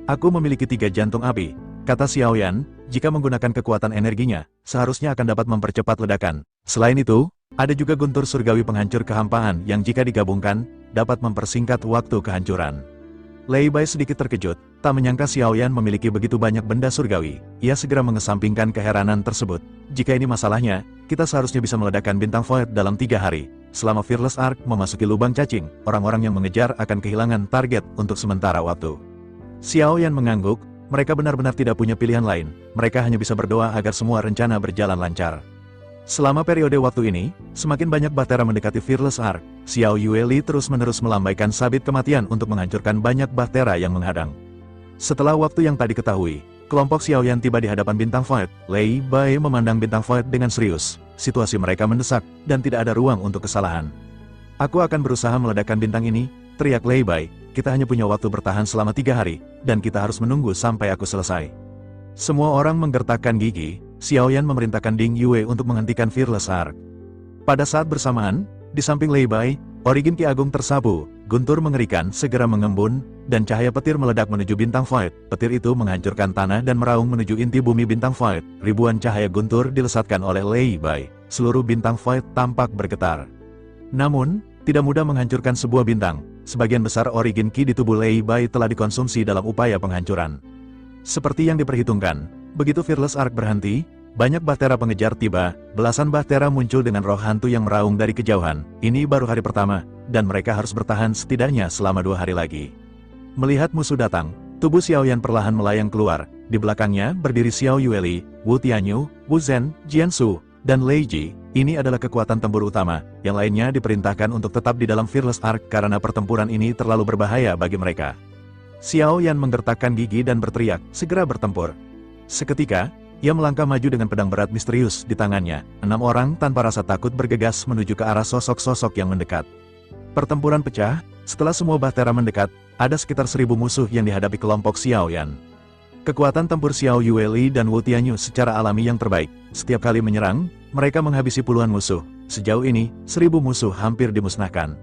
Aku memiliki 3 jantung api, kata Xiao Yan. Jika menggunakan kekuatan energinya, seharusnya akan dapat mempercepat ledakan. Selain itu, ada juga guntur surgawi penghancur kehampaan yang jika digabungkan, dapat mempersingkat waktu kehancuran. Lei Bai sedikit terkejut, tak menyangka Xiao Yan memiliki begitu banyak benda surgawi. Ia segera mengesampingkan keheranan tersebut. Jika ini masalahnya, kita seharusnya bisa meledakkan bintang Void dalam 3 hari. Selama Fearless Arc memasuki lubang cacing, orang-orang yang mengejar akan kehilangan target untuk sementara waktu. Xiao Yan mengangguk, mereka benar-benar tidak punya pilihan lain. Mereka hanya bisa berdoa agar semua rencana berjalan lancar. Selama periode waktu ini, semakin banyak bahtera mendekati Fearless Arc. Xiao Yueli terus-menerus melambaikan sabit kematian untuk menghancurkan banyak bahtera yang menghadang. Setelah waktu yang tak diketahui, kelompok Xiao Yan tiba di hadapan bintang Void. Lei Bai memandang bintang Void dengan serius. Situasi mereka mendesak, dan tidak ada ruang untuk kesalahan. Aku akan berusaha meledakkan bintang ini, teriak Lei Bai. Kita hanya punya waktu bertahan selama 3 hari, dan kita harus menunggu sampai aku selesai. Semua orang menggertakkan gigi. Xiao Yan memerintahkan Ding Yue untuk menghentikan Fearless Arc. Pada saat bersamaan, di samping Lei Bai, Origin Ki Agung tersapu, guntur mengerikan segera mengembun, dan cahaya petir meledak menuju bintang Void. Petir itu menghancurkan tanah dan meraung menuju inti bumi bintang Void. Ribuan cahaya guntur dilesatkan oleh Lei Bai. Seluruh bintang Void tampak bergetar. Namun, tidak mudah menghancurkan sebuah bintang. Sebagian besar Origin Ki di tubuh Lei Bai telah dikonsumsi dalam upaya penghancuran. Seperti yang diperhitungkan, begitu Fearless Arc berhenti, banyak bahtera pengejar tiba, belasan bahtera muncul dengan roh hantu yang meraung dari kejauhan. Ini baru hari pertama, dan mereka harus bertahan setidaknya selama 2 hari lagi. Melihat musuh datang, tubuh Xiao Yan perlahan melayang keluar. Di belakangnya berdiri Xiao Yueli, Wu Tianyu, Wu Zhen, Jian Su, dan Lei Ji. Ini adalah kekuatan tempur utama, yang lainnya diperintahkan untuk tetap di dalam Fearless Arc karena pertempuran ini terlalu berbahaya bagi mereka. Xiao Yan menggertakkan gigi dan berteriak, segera bertempur. Seketika, ia melangkah maju dengan pedang berat misterius di tangannya. 6 orang tanpa rasa takut bergegas menuju ke arah sosok-sosok yang mendekat. Pertempuran pecah, setelah semua bahtera mendekat, ada sekitar 1000 musuh yang dihadapi kelompok Xiao Yan. Kekuatan tempur Xiao Yueli dan Wu Tianyu secara alami yang terbaik. Setiap kali menyerang, mereka menghabisi puluhan musuh. Sejauh ini, 1000 musuh hampir dimusnahkan.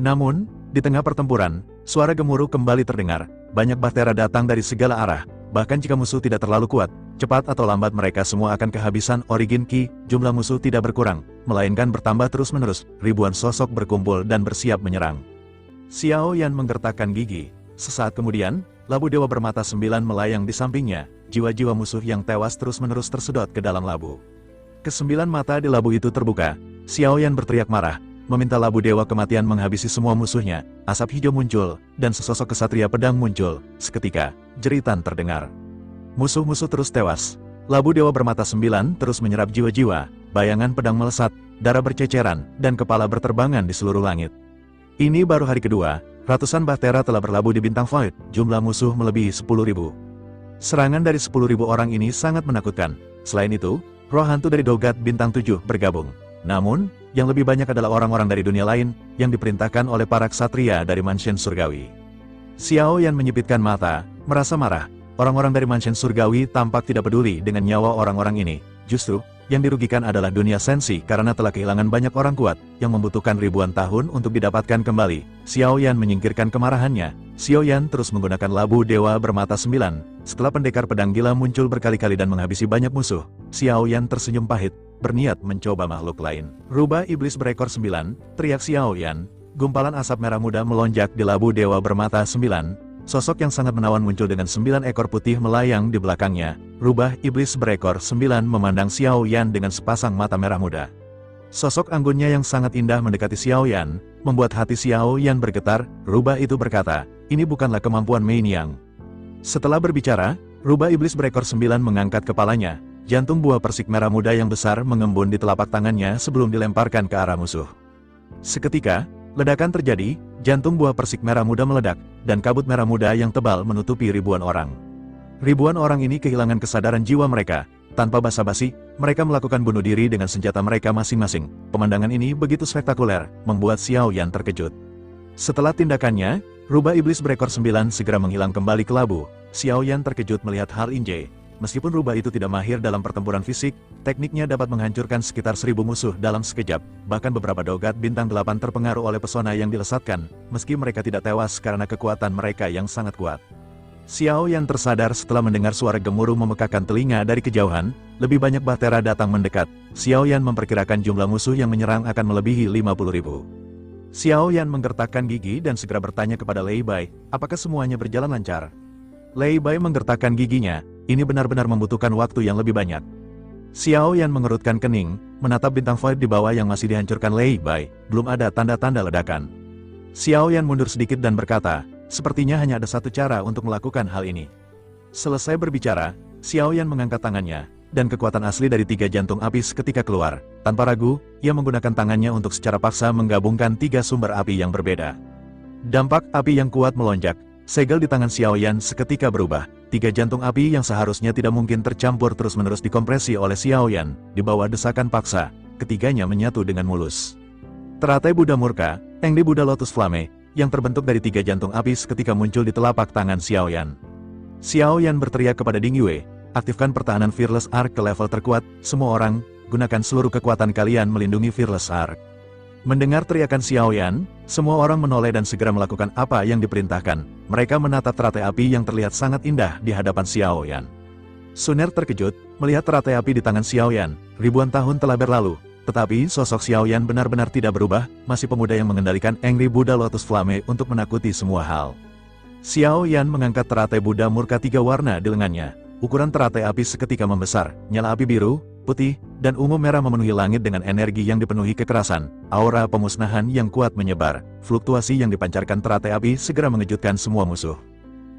Namun, di tengah pertempuran, suara gemuruh kembali terdengar. Banyak bahtera datang dari segala arah. Bahkan jika musuh tidak terlalu kuat, cepat atau lambat mereka semua akan kehabisan origin ki. Jumlah musuh tidak berkurang, melainkan bertambah terus-menerus. Ribuan sosok berkumpul dan bersiap menyerang. Xiao Yan menggertakkan gigi. Sesaat kemudian, labu dewa bermata 9 melayang di sampingnya. Jiwa-jiwa musuh yang tewas terus-menerus tersedot ke dalam labu. Kesembilan mata di labu itu terbuka. Xiao Yan berteriak marah, meminta labu dewa kematian menghabisi semua musuhnya. Asap hijau muncul, dan sesosok kesatria pedang muncul. Seketika, jeritan terdengar. Musuh-musuh terus tewas. Labu dewa bermata 9 terus menyerap jiwa-jiwa. Bayangan pedang melesat, darah berceceran, dan kepala berterbangan di seluruh langit. Ini baru hari kedua, ratusan bahtera telah berlabuh di bintang Void. Jumlah musuh melebihi 10.000. Serangan dari 10.000 orang ini sangat menakutkan. Selain itu, roh hantu dari Dogat bintang 7 bergabung. Namun, yang lebih banyak adalah orang-orang dari dunia lain, yang diperintahkan oleh para ksatria dari Mansion Surgawi. Xiao Yan menyipitkan mata, merasa marah. Orang-orang dari Mansion Surgawi tampak tidak peduli dengan nyawa orang-orang ini. Justru, yang dirugikan adalah dunia sensi karena telah kehilangan banyak orang kuat, yang membutuhkan ribuan tahun untuk didapatkan kembali. Xiao Yan menyingkirkan kemarahannya. Xiao Yan terus menggunakan labu dewa bermata 9. Setelah pendekar pedang gila muncul berkali-kali dan menghabisi banyak musuh, Xiao Yan tersenyum pahit, berniat mencoba makhluk lain. Rubah iblis berekor 9, teriak Xiao Yan. Gumpalan asap merah muda melonjak di labu dewa bermata 9. Sosok yang sangat menawan muncul dengan 9 ekor putih melayang di belakangnya. Rubah iblis berekor 9 memandang Xiao Yan dengan sepasang mata merah muda. Sosok anggunnya yang sangat indah mendekati Xiao Yan, membuat hati Xiao Yan bergetar. Rubah itu berkata, ini bukanlah kemampuan Mei Niang. Setelah berbicara, rubah iblis berekor 9 mengangkat kepalanya. Jantung buah persik merah muda yang besar mengembun di telapak tangannya sebelum dilemparkan ke arah musuh. Seketika, ledakan terjadi, jantung buah persik merah muda meledak, dan kabut merah muda yang tebal menutupi ribuan orang. Ribuan orang ini kehilangan kesadaran jiwa mereka. Tanpa basa-basi, mereka melakukan bunuh diri dengan senjata mereka masing-masing. Pemandangan ini begitu spektakuler, membuat Xiao Yan terkejut. Setelah tindakannya, rubah iblis berekor 9 segera menghilang kembali ke labu. Xiao Yan terkejut melihat hal ini. Meskipun rubah itu tidak mahir dalam pertempuran fisik, tekniknya dapat menghancurkan sekitar 1000 musuh dalam sekejap. Bahkan beberapa Dogat bintang 8 terpengaruh oleh pesona yang dilesatkan, meski mereka tidak tewas karena kekuatan mereka yang sangat kuat. Xiao Yan tersadar setelah mendengar suara gemuruh memekakan telinga dari kejauhan. Lebih banyak bahtera datang mendekat. Xiao Yan memperkirakan jumlah musuh yang menyerang akan melebihi 50.000. Xiao Yan menggertakkan gigi dan segera bertanya kepada Lei Bai, apakah semuanya berjalan lancar? Lei Bai menggertakkan giginya. Ini benar-benar membutuhkan waktu yang lebih banyak. Xiao Yan mengerutkan kening, menatap bintang void di bawah yang masih dihancurkan Lei Bai. Belum ada tanda-tanda ledakan. Xiao Yan mundur sedikit dan berkata, sepertinya hanya ada satu cara untuk melakukan hal ini. Selesai berbicara, Xiao Yan mengangkat tangannya, dan kekuatan asli dari 3 jantung api seketika keluar. Tanpa ragu, ia menggunakan tangannya untuk secara paksa menggabungkan 3 sumber api yang berbeda. Dampak api yang kuat melonjak. Segel di tangan Xiao Yan seketika berubah. 3 jantung api yang seharusnya tidak mungkin tercampur terus-menerus dikompresi oleh Xiao Yan. Di bawah desakan paksa, ketiganya menyatu dengan mulus. Teratai Buddha Murka, Engdi Buddha Lotus Flame, yang terbentuk dari 3 jantung api seketika muncul di telapak tangan Xiao Yan. Xiao Yan berteriak kepada Ding Yue, aktifkan pertahanan Fearless Arc ke level terkuat. Semua orang, gunakan seluruh kekuatan kalian melindungi Fearless Arc. Mendengar teriakan Xiao Yan, semua orang menoleh dan segera melakukan apa yang diperintahkan. Mereka menatap teratai api yang terlihat sangat indah di hadapan Xiao Yan. Suner terkejut, melihat teratai api di tangan Xiao Yan. Ribuan tahun telah berlalu, tetapi sosok Xiao Yan benar-benar tidak berubah, masih pemuda yang mengendalikan Engri Buddha Lotus Flame untuk menakuti semua hal. Xiao Yan mengangkat teratai Buddha Murka 3 warna di lengannya. Ukuran teratai api seketika membesar, nyala api biru, putih, dan ungu merah memenuhi langit dengan energi yang dipenuhi kekerasan. Aura pemusnahan yang kuat menyebar. Fluktuasi yang dipancarkan teratai api segera mengejutkan semua musuh.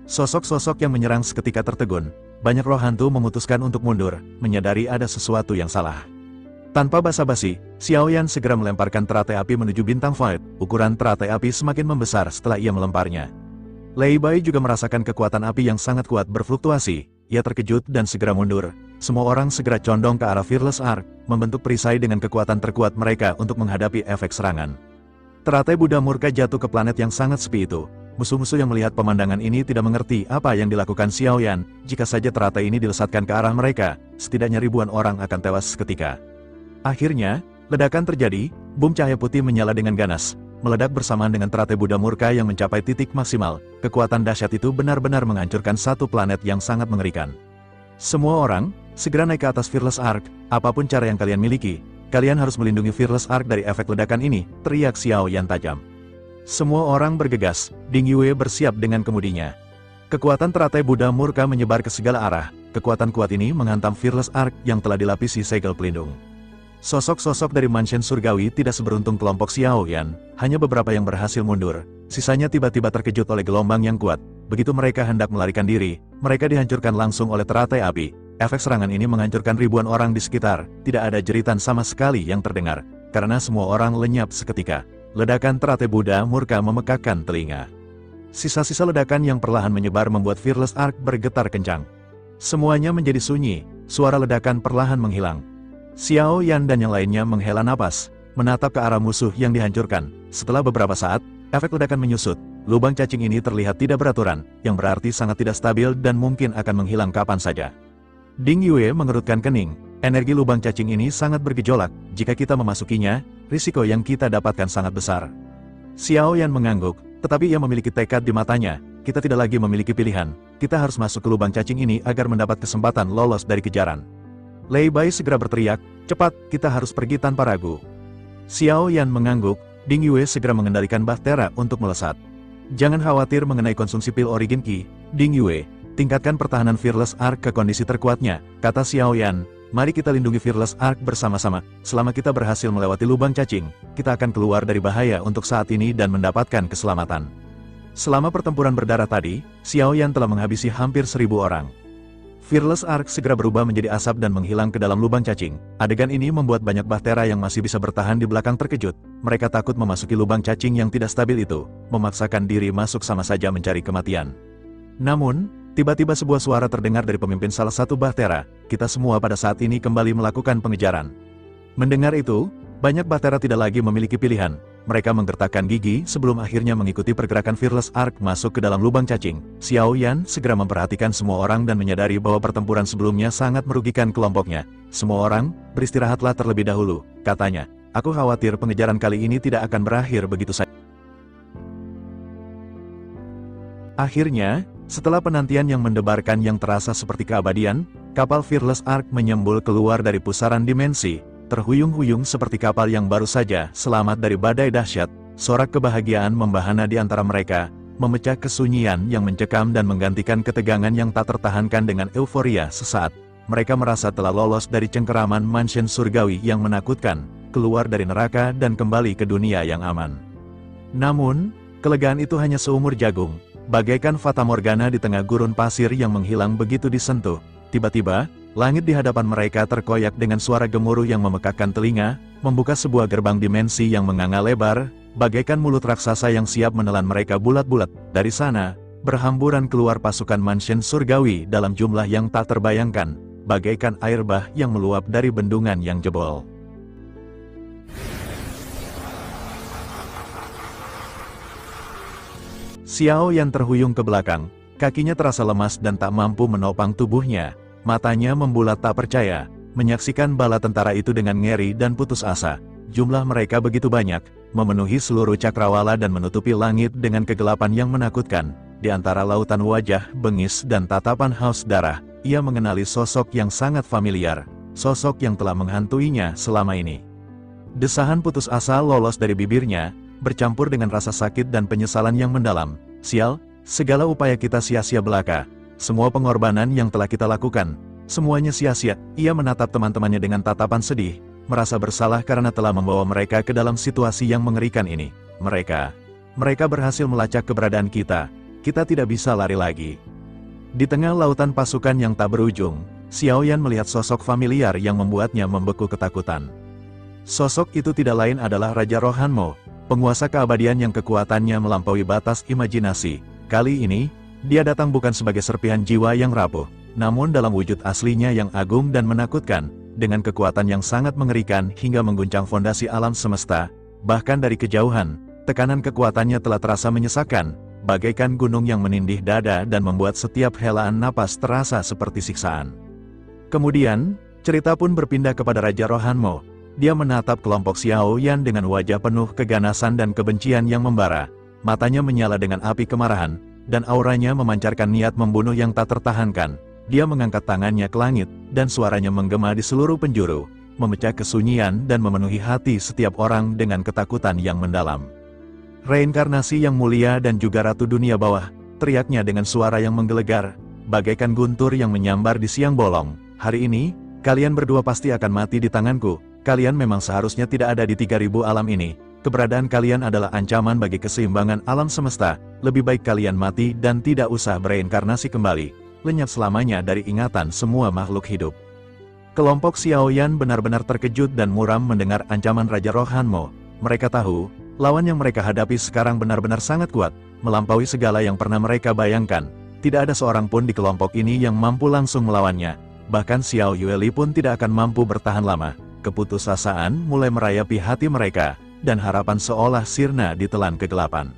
Sosok-sosok yang menyerang seketika tertegun. Banyak roh hantu memutuskan untuk mundur, menyadari ada sesuatu yang salah. Tanpa basa-basi, Xiao Yan segera melemparkan teratai api menuju bintang void. Ukuran teratai api semakin membesar setelah ia melemparnya. Lei Bai juga merasakan kekuatan api yang sangat kuat berfluktuasi. Ia terkejut dan segera mundur. Semua orang segera condong ke arah Fearless Arc, membentuk perisai dengan kekuatan terkuat mereka untuk menghadapi efek serangan. Teratai Buddha murka jatuh ke planet yang sangat sepi itu. Musuh-musuh yang melihat pemandangan ini tidak mengerti apa yang dilakukan Xiao Yan. Jika saja teratai ini dilesatkan ke arah mereka, setidaknya ribuan orang akan tewas seketika. Akhirnya, ledakan terjadi, bom cahaya putih menyala dengan ganas, meledak bersamaan dengan teratai Buddha murka yang mencapai titik maksimal. Kekuatan dahsyat itu benar-benar menghancurkan satu planet yang sangat mengerikan. Semua orang, segera naik ke atas Fearless Ark, apapun cara yang kalian miliki, kalian harus melindungi Fearless Ark dari efek ledakan ini, teriak Xiao Yan tajam. Semua orang bergegas, Ding Yue bersiap dengan kemudinya. Kekuatan teratai Buddha murka menyebar ke segala arah, kekuatan kuat ini menghantam Fearless Ark yang telah dilapisi segel pelindung. Sosok-sosok dari mansion surgawi tidak seberuntung kelompok Xiao Yan, hanya beberapa yang berhasil mundur, sisanya tiba-tiba terkejut oleh gelombang yang kuat. Begitu mereka hendak melarikan diri, mereka dihancurkan langsung oleh teratai api. Efek serangan ini menghancurkan ribuan orang di sekitar, tidak ada jeritan sama sekali yang terdengar, karena semua orang lenyap seketika. Ledakan teratai Buddha murka memekakkan telinga. Sisa-sisa ledakan yang perlahan menyebar membuat Fearless Ark bergetar kencang. Semuanya menjadi sunyi, suara ledakan perlahan menghilang. Xiao Yan dan yang lainnya menghela napas, menatap ke arah musuh yang dihancurkan. Setelah beberapa saat, efek ledakan menyusut. Lubang cacing ini terlihat tidak beraturan, yang berarti sangat tidak stabil dan mungkin akan menghilang kapan saja. Ding Yue mengerutkan kening. Energi lubang cacing ini sangat bergejolak. Jika kita memasukinya, risiko yang kita dapatkan sangat besar. Xiao Yan mengangguk, tetapi ia memiliki tekad di matanya. Kita tidak lagi memiliki pilihan. Kita harus masuk ke lubang cacing ini agar mendapat kesempatan lolos dari kejaran. Lei Bai segera berteriak, cepat, kita harus pergi tanpa ragu. Xiao Yan mengangguk, Ding Yue segera mengendalikan bahtera untuk melesat. Jangan khawatir mengenai konsumsi pil Origin Ki, Ding Yue. Tingkatkan pertahanan Fearless Ark ke kondisi terkuatnya, kata Xiao Yan. Mari kita lindungi Fearless Ark bersama-sama. Selama kita berhasil melewati lubang cacing, kita akan keluar dari bahaya untuk saat ini dan mendapatkan keselamatan. Selama pertempuran berdarah tadi, Xiao Yan telah menghabisi hampir 1000 orang. Fearless Ark segera berubah menjadi asap dan menghilang ke dalam lubang cacing. Adegan ini membuat banyak bahtera yang masih bisa bertahan di belakang terkejut. Mereka takut memasuki lubang cacing yang tidak stabil itu, memaksakan diri masuk sama saja mencari kematian. Namun, tiba-tiba sebuah suara terdengar dari pemimpin salah satu bahtera, kita semua pada saat ini kembali melakukan pengejaran. Mendengar itu, banyak bahtera tidak lagi memiliki pilihan. Mereka menggertakkan gigi sebelum akhirnya mengikuti pergerakan Fearless Ark masuk ke dalam lubang cacing. Xiao Yan segera memperhatikan semua orang dan menyadari bahwa pertempuran sebelumnya sangat merugikan kelompoknya. Semua orang, beristirahatlah terlebih dahulu, katanya. Aku khawatir pengejaran kali ini tidak akan berakhir begitu saja. Akhirnya, setelah penantian yang mendebarkan yang terasa seperti keabadian, kapal Fearless Ark menyembul keluar dari pusaran dimensi, terhuyung-huyung seperti kapal yang baru saja selamat dari badai dahsyat. Sorak kebahagiaan membahana di antara mereka, memecah kesunyian yang mencekam dan menggantikan ketegangan yang tak tertahankan dengan euforia sesaat. Mereka merasa telah lolos dari cengkeraman mansion surgawi yang menakutkan, keluar dari neraka dan kembali ke dunia yang aman. Namun, kelegaan itu hanya seumur jagung. Bagaikan fata morgana di tengah gurun pasir yang menghilang begitu disentuh. Tiba-tiba, langit di hadapan mereka terkoyak dengan suara gemuruh yang memekakkan telinga, membuka sebuah gerbang dimensi yang menganga lebar, bagaikan mulut raksasa yang siap menelan mereka bulat-bulat. Dari sana, berhamburan keluar pasukan mansion surgawi dalam jumlah yang tak terbayangkan, bagaikan air bah yang meluap dari bendungan yang jebol. Xiao Yan terhuyung ke belakang, kakinya terasa lemas dan tak mampu menopang tubuhnya. Matanya membulat tak percaya, menyaksikan bala tentara itu dengan ngeri dan putus asa. Jumlah mereka begitu banyak, memenuhi seluruh cakrawala dan menutupi langit dengan kegelapan yang menakutkan. Di antara lautan wajah, bengis dan tatapan haus darah, ia mengenali sosok yang sangat familiar, sosok yang telah menghantuinya selama ini. Desahan putus asa lolos dari bibirnya, bercampur dengan rasa sakit dan penyesalan yang mendalam. Sial, segala upaya kita sia-sia belaka. Semua pengorbanan yang telah kita lakukan, semuanya sia-sia. Ia menatap teman-temannya dengan tatapan sedih, merasa bersalah karena telah membawa mereka ke dalam situasi yang mengerikan ini. Mereka berhasil melacak keberadaan kita. Kita tidak bisa lari lagi. Di tengah lautan pasukan yang tak berujung, Xiao Yan melihat sosok familiar yang membuatnya membeku ketakutan. Sosok itu tidak lain adalah Raja Rohanmo, penguasa keabadian yang kekuatannya melampaui batas imajinasi. Kali ini, dia datang bukan sebagai serpihan jiwa yang rapuh, namun dalam wujud aslinya yang agung dan menakutkan, dengan kekuatan yang sangat mengerikan hingga mengguncang fondasi alam semesta. Bahkan dari kejauhan, Tekanan kekuatannya telah terasa menyesakan, bagaikan gunung yang menindih dada dan membuat setiap helaan napas terasa seperti siksaan. Kemudian, cerita pun berpindah kepada Raja Rohanmo. Dia menatap kelompok Xiao Yan dengan wajah penuh keganasan dan kebencian yang membara. Matanya menyala dengan api kemarahan, dan auranya memancarkan niat membunuh yang tak tertahankan. Dia mengangkat tangannya ke langit, dan suaranya menggema di seluruh penjuru, memecah kesunyian dan memenuhi hati setiap orang dengan ketakutan yang mendalam. Reinkarnasi yang mulia dan juga Ratu Dunia Bawah, teriaknya dengan suara yang menggelegar, bagaikan guntur yang menyambar di siang bolong. Hari ini, kalian berdua pasti akan mati di tanganku. Kalian memang seharusnya tidak ada di 3000 alam ini. Keberadaan kalian adalah ancaman bagi keseimbangan alam semesta. Lebih baik kalian mati dan tidak usah bereinkarnasi kembali, lenyap selamanya dari ingatan semua makhluk hidup. Kelompok Xiao Yan benar-benar terkejut dan muram mendengar ancaman Raja Rohanmo. Mereka tahu, lawan yang mereka hadapi sekarang benar-benar sangat kuat, melampaui segala yang pernah mereka bayangkan. Tidak ada seorang pun di kelompok ini yang mampu langsung melawannya. Bahkan Xiao Yueli pun tidak akan mampu bertahan lama. Keputusasaan mulai merayapi hati mereka, dan harapan seolah sirna ditelan kegelapan.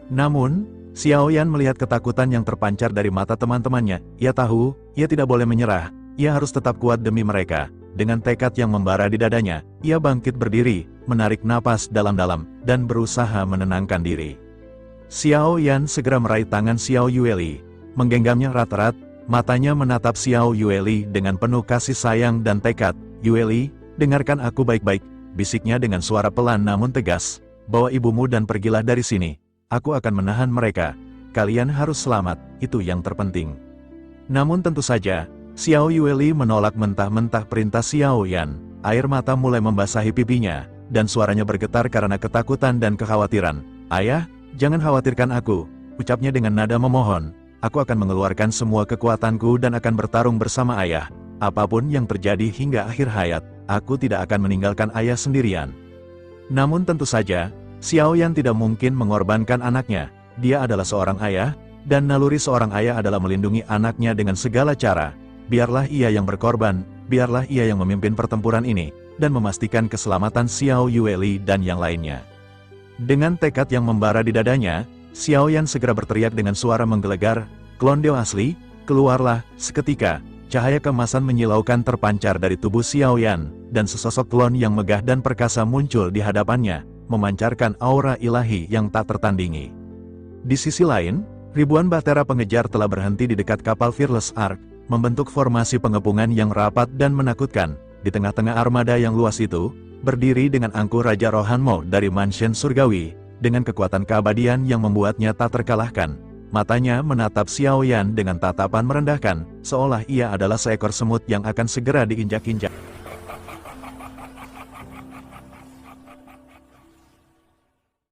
Namun, Xiao Yan melihat ketakutan yang terpancar dari mata teman-temannya. Ia tahu, ia tidak boleh menyerah, ia harus tetap kuat demi mereka. Dengan tekad yang membara di dadanya, ia bangkit berdiri, menarik napas dalam-dalam, dan berusaha menenangkan diri. Xiao Yan segera meraih tangan Xiao Yueli, menggenggamnya erat-erat, matanya menatap Xiao Yueli dengan penuh kasih sayang dan tekad. Yueli, dengarkan aku baik-baik, bisiknya dengan suara pelan namun tegas. Bawa ibumu dan pergilah dari sini. Aku akan menahan mereka. Kalian harus selamat, itu yang terpenting. Namun tentu saja, Xiao Yueli menolak mentah-mentah perintah Xiao Yan. Air mata mulai membasahi pipinya, dan suaranya bergetar karena ketakutan dan kekhawatiran. Ayah, jangan khawatirkan aku, ucapnya dengan nada memohon. Aku akan mengeluarkan semua kekuatanku dan akan bertarung bersama ayah. Apapun yang terjadi hingga akhir hayat, aku tidak akan meninggalkan ayah sendirian. Namun tentu saja, Xiao Yan tidak mungkin mengorbankan anaknya. Dia adalah seorang ayah, dan naluri seorang ayah adalah melindungi anaknya dengan segala cara. Biarlah ia yang berkorban, biarlah ia yang memimpin pertempuran ini, dan memastikan keselamatan Xiao Yueli dan yang lainnya. Dengan tekad yang membara di dadanya, Xiao Yan segera berteriak dengan suara menggelegar, "Klondeo asli, keluarlah!" Seketika, cahaya keemasan menyilaukan terpancar dari tubuh Xiao Yan, dan sesosok klon yang megah dan perkasa muncul di hadapannya, memancarkan aura ilahi yang tak tertandingi. Di sisi lain, ribuan bahtera pengejar telah berhenti di dekat kapal Fearless Ark, membentuk formasi pengepungan yang rapat dan menakutkan. Di tengah-tengah armada yang luas itu, berdiri dengan angkuh Raja Rohanmo dari Mansion Surgawi, dengan kekuatan keabadian yang membuatnya tak terkalahkan. Matanya menatap Xiao Yan dengan tatapan merendahkan, seolah ia adalah seekor semut yang akan segera diinjak-injak.